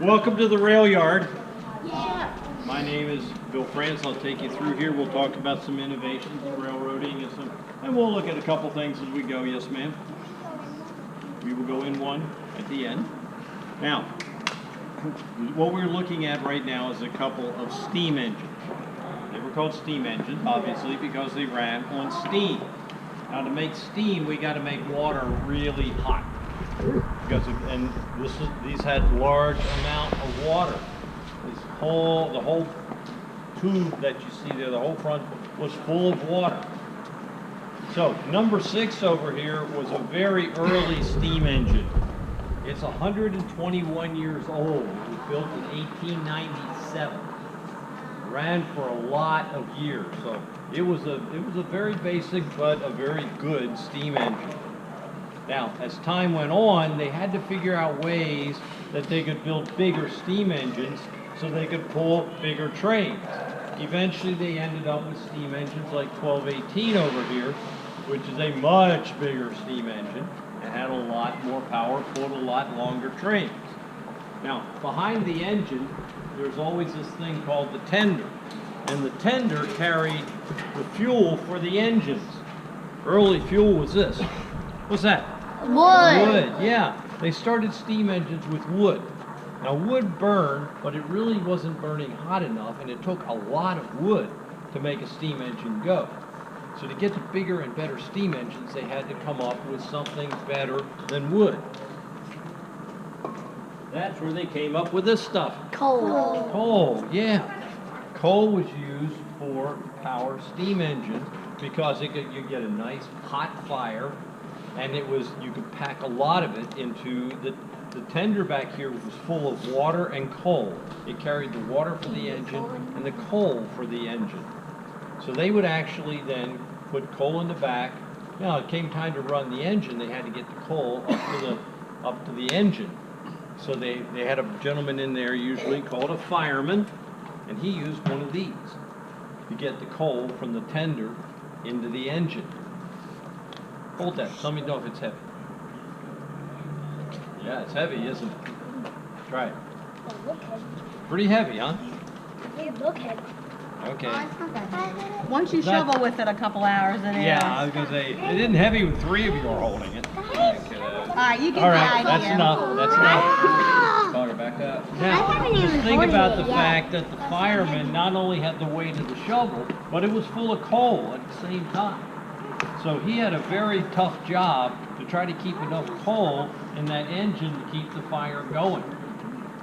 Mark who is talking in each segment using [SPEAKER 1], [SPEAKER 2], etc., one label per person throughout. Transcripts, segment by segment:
[SPEAKER 1] Welcome to the rail yard. Yeah. My name is Bill France. I'll take you through here. We'll talk about some innovations in railroading and we'll look at a couple things as we go. Yes, ma'am. We will go in one at the end. Now, what we're looking at right now is a couple of steam engines. They were called steam engines, obviously, because they ran on steam. Now, to make steam, we got to make water really hot. These had large amount of water. The whole tube that you see there, the whole front was full of water. So number 6 over here was a very early steam engine. It's 121 years old. It was built in 1897. Ran for a lot of years. So it was a very basic but a very good steam engine. Now, as time went on, they had to figure out ways that they could build bigger steam engines so they could pull bigger trains. Eventually, they ended up with steam engines like 1218 over here, which is a much bigger steam engine. It had a lot more power, pulled a lot longer trains. Now, behind the engine, there's always this thing called the tender. And the tender carried the fuel for the engines. Early fuel was this. What's that?
[SPEAKER 2] Wood.
[SPEAKER 1] Wood, yeah. They started steam engines with wood. Now, wood burned, but it really wasn't burning hot enough, and it took a lot of wood to make a steam engine go. So to get to bigger and better steam engines, they had to come up with something better than wood. That's where they came up with this stuff.
[SPEAKER 2] Coal.
[SPEAKER 1] Coal, yeah. Coal was used for power steam engines because you get a nice hot fire, and you could pack a lot of it into the tender back here, which was full of water and coal. It carried the water for the engine and the coal for the engine. So they would actually then put coal in the back. Now it came time to run the engine, they had to get the coal up to the engine. So they had a gentleman in there usually called a fireman, and he used one of these to get the coal from the tender into the engine. Hold that. Let me know if it's heavy. Yeah, it's heavy, isn't it? Try it.
[SPEAKER 2] Look heavy.
[SPEAKER 1] Pretty heavy, huh?
[SPEAKER 2] It look heavy.
[SPEAKER 1] Okay.
[SPEAKER 2] Oh, it's not that heavy.
[SPEAKER 3] Once you shovel with it a couple hours, it is.
[SPEAKER 1] Yeah, I was going to say, it isn't heavy when 3 of you are holding it.
[SPEAKER 3] All right, you get
[SPEAKER 1] All
[SPEAKER 3] the
[SPEAKER 1] right,
[SPEAKER 3] idea.
[SPEAKER 1] that's enough. That's enough. Call her back up. Now, just think about the fact that the fireman not only had the weight of the shovel, but it was full of coal at the same time. So he had a very tough job to try to keep enough coal in that engine to keep the fire going.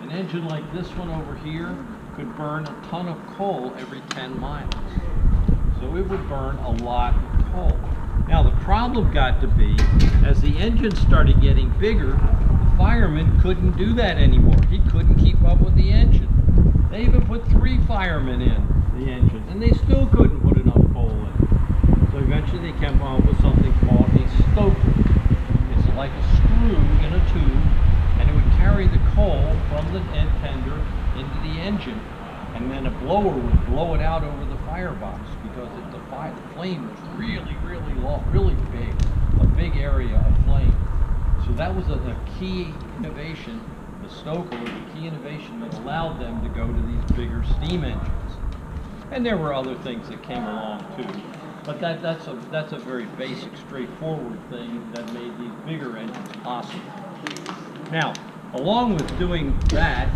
[SPEAKER 1] An engine like this one over here could burn a ton of coal every 10 miles. So it would burn a lot of coal. Now the problem got to be, as the engine started getting bigger, the fireman couldn't do that anymore. He couldn't keep up with the engine. They even put 3 firemen in the engine, and they still couldn't put enough coal in. So eventually they came up with something called a stoker. It's like a screw in a tube, and it would carry the coal from the tender into the engine, and then a blower would blow it out over the firebox because the flame was really, really long, really big, a big area of flame. So that was a key innovation. The stoker was a key innovation that allowed them to go to these bigger steam engines. And there were other things that came along too. But that's a very basic, straightforward thing that made these bigger engines possible. Now, along with doing that,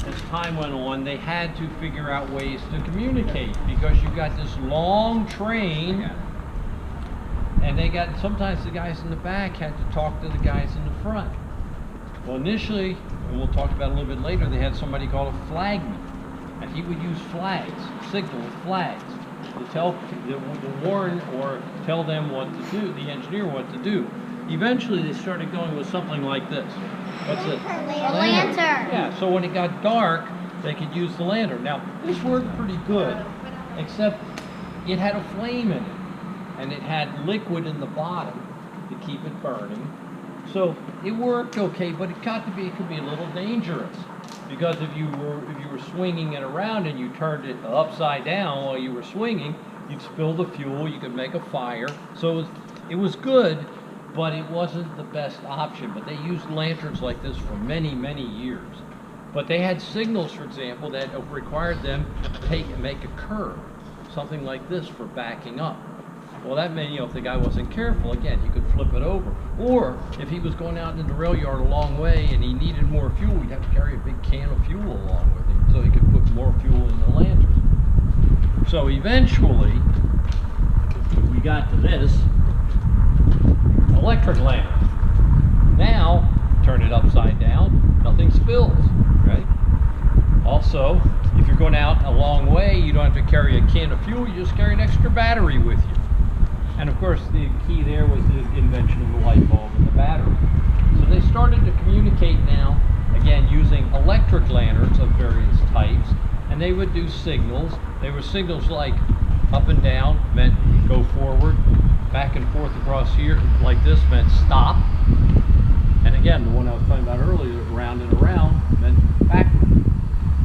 [SPEAKER 1] as time went on, they had to figure out ways to communicate because you got this long train, and sometimes the guys in the back had to talk to the guys in the front. Well, initially, and we'll talk about it a little bit later, they had somebody called a flagman, and he would use flags, signal with flags, to warn or tell them what to do, the engineer what to do. Eventually they started going with something like this. What's it?
[SPEAKER 2] A lantern.
[SPEAKER 1] Yeah, so when it got dark, they could use the lantern. Now, this worked pretty good, except it had a flame in it, and it had liquid in the bottom to keep it burning. So it worked okay, but it could be a little dangerous. Because if you were swinging it around and you turned it upside down while you were swinging, you'd spill the fuel, you could make a fire. So it was good, but it wasn't the best option. But they used lanterns like this for many, many years. But they had signals, for example, that required them to make a curve, something like this for backing up. Well, that meant, if the guy wasn't careful, again, he could flip it over. Or if he was going out in the rail yard a long way and he needed more fuel, he'd have to carry a big can of fuel along with him so he could put more fuel in the lantern. So eventually, we got to this electric lantern. Now, turn it upside down, nothing spills, right? Also, if you're going out a long way, you don't have to carry a can of fuel, you just carry an extra battery with you. And of course, the key there was the invention of the light bulb and the battery. So they started to communicate now, again, using electric lanterns of various types, and they would do signals. They were signals like up and down meant go forward, back and forth across here like this meant stop. And again, the one I was talking about earlier, round and around, meant backward.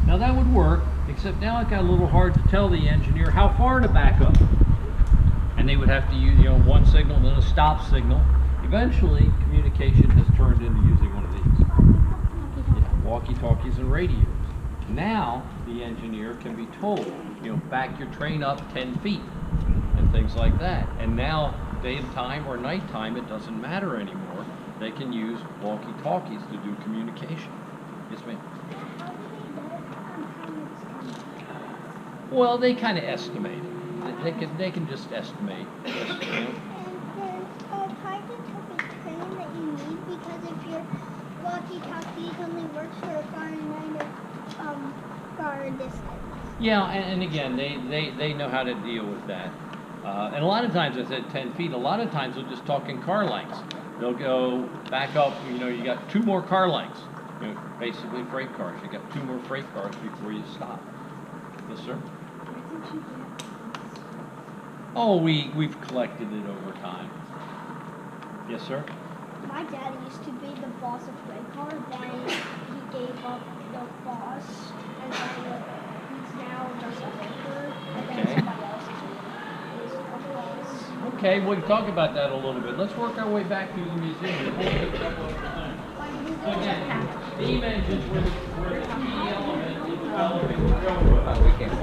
[SPEAKER 1] Now that would work, except now it got a little hard to tell the engineer how far to back up. And they would have to use, one signal and then a stop signal. Eventually, communication has turned into using one of these. Yeah, walkie-talkies and radios. Now, the engineer can be told, back your train up 10 feet and things like that. And now, daytime or nighttime, it doesn't matter anymore. They can use walkie-talkies to do communication. Yes, ma'am? Well, they kind of estimate it. They can just estimate. Yes,
[SPEAKER 2] And part of the train that you need, because if your walkie-talkie only works for a far distance.
[SPEAKER 1] Yeah, and again, they know how to deal with that. And a lot of times, I said 10 feet, a lot of times they'll just talk in car lengths. They'll go back up, you got 2 more car lengths. Basically freight cars. You got 2 more freight cars before you stop. Yes, sir? Oh, we've collected it over time. Yes, sir?
[SPEAKER 2] My dad used to be the boss of freight car, then he gave up the boss, and then he's now just a freighter, and then
[SPEAKER 1] Okay.
[SPEAKER 2] somebody else is the boss.
[SPEAKER 1] Okay, we can talk about that a little bit. Let's work our way back through the museum. So again, steam engines were the key element in developing the railroad.
[SPEAKER 4] We can't.